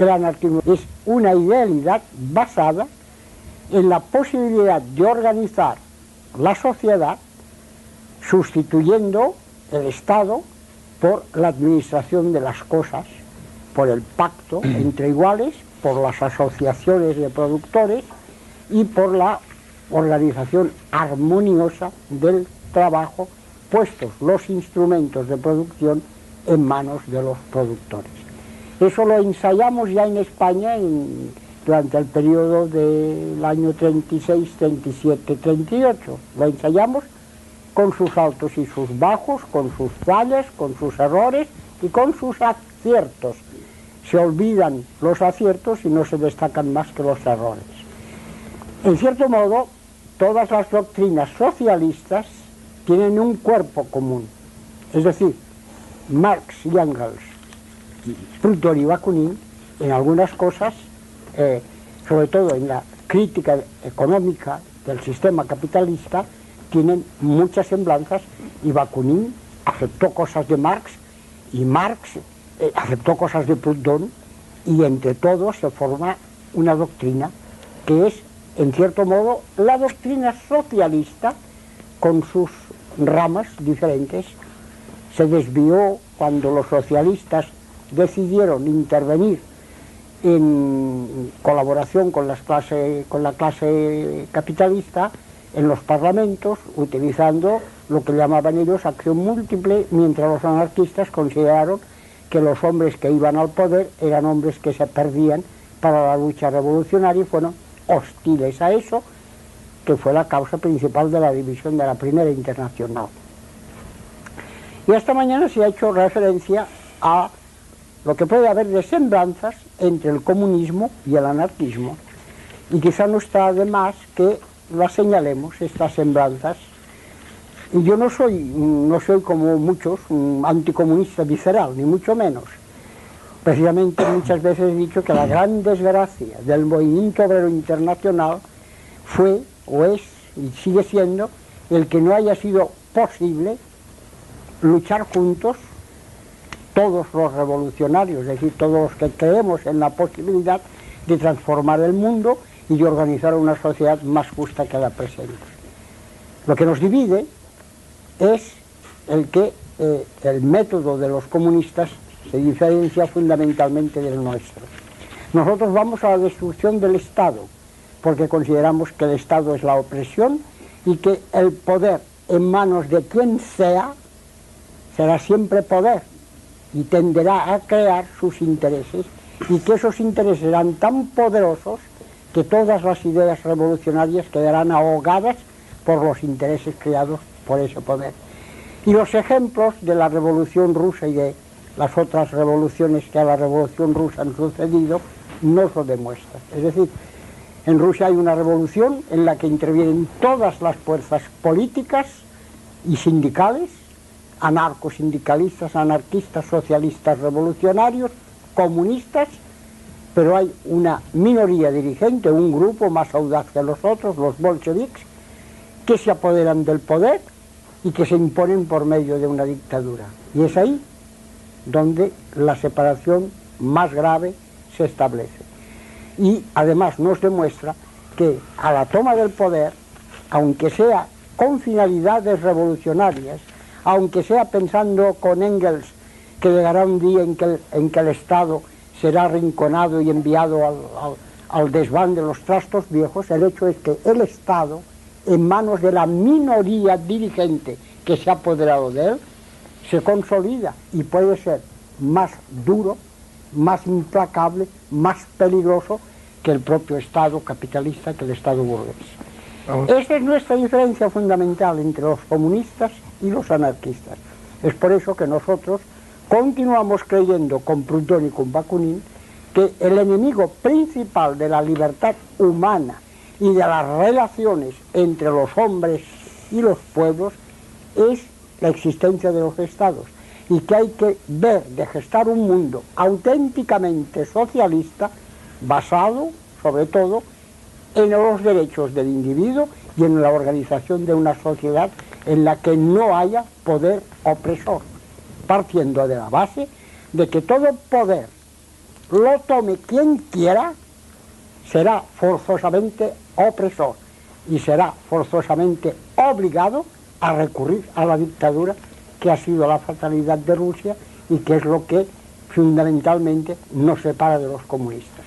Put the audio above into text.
El anarquismo es una idealidad basada en la posibilidad de organizar la sociedad sustituyendo el Estado por la administración de las cosas, por el pacto entre iguales, por las asociaciones de productores y por la organización armoniosa del trabajo, puestos los instrumentos de producción en manos de los productores. Eso lo ensayamos ya en España durante el periodo del año 36, 37, 38. Lo ensayamos con sus altos y sus bajos, con sus fallas, con sus errores y con sus aciertos. Se olvidan los aciertos y no se destacan más que los errores. En cierto modo, todas las doctrinas socialistas tienen un cuerpo común. Es decir, Marx y Engels, Proudhon y Bakunin, en algunas cosas, sobre todo en la crítica económica del sistema capitalista, tienen muchas semblanzas, y Bakunin aceptó cosas de Marx y Marx aceptó cosas de Proudhon, y entre todos se forma una doctrina que es, en cierto modo, la doctrina socialista con sus ramas diferentes. Se desvió cuando los socialistas decidieron intervenir en colaboración con la clase capitalista en los parlamentos, utilizando lo que llamaban ellos acción múltiple, mientras los anarquistas consideraron que los hombres que iban al poder eran hombres que se perdían para la lucha revolucionaria y fueron hostiles a eso, que fue la causa principal de la división de la Primera Internacional. Y esta mañana se ha hecho referencia a lo que puede haber de semblanzas entre el comunismo y el anarquismo, y quizá no está de más que las señalemos, estas semblanzas. Y yo no soy como muchos un anticomunista visceral, ni mucho menos. Precisamente muchas veces he dicho que la gran desgracia del movimiento obrero internacional fue, o es, y sigue siendo, el que no haya sido posible luchar juntos todos los revolucionarios, es decir, todos los que creemos en la posibilidad de transformar el mundo y de organizar una sociedad más justa que la presente. Lo que nos divide es el método de los comunistas se diferencia fundamentalmente del nuestro. Nosotros vamos a la destrucción del Estado, porque consideramos que el Estado es la opresión y que el poder en manos de quien sea será siempre poder y tenderá a crear sus intereses, y que esos intereses serán tan poderosos que todas las ideas revolucionarias quedarán ahogadas por los intereses creados por ese poder. Y los ejemplos de la Revolución Rusa y de las otras revoluciones que a la Revolución Rusa han sucedido nos lo demuestran. Es decir, en Rusia hay una revolución en la que intervienen todas las fuerzas políticas y sindicales, anarcosindicalistas, anarquistas, socialistas, revolucionarios, comunistas, pero hay una minoría dirigente, un grupo más audaz que los otros, los bolcheviques, que se apoderan del poder y que se imponen por medio de una dictadura. Y es ahí donde la separación más grave se establece. Y además nos demuestra que a la toma del poder, aunque sea con finalidades revolucionarias, aunque sea pensando con Engels que llegará un día en que el Estado será arrinconado y enviado al desván de los trastos viejos, el hecho es que el Estado, en manos de la minoría dirigente que se ha apoderado de él, se consolida y puede ser más duro, más implacable, más peligroso que el propio Estado capitalista, que el Estado burgués. Esa es nuestra diferencia fundamental entre los comunistas y los anarquistas. Es por eso que nosotros continuamos creyendo con Proudhon y con Bakunin que el enemigo principal de la libertad humana y de las relaciones entre los hombres y los pueblos es la existencia de los estados, y que hay que ver de gestar un mundo auténticamente socialista basado sobre todo en los derechos del individuo y en la organización de una sociedad en la que no haya poder opresor, partiendo de la base de que todo poder lo tome quien quiera, será forzosamente opresor y será forzosamente obligado a recurrir a la dictadura, que ha sido la fatalidad de Rusia y que es lo que fundamentalmente nos separa de los comunistas.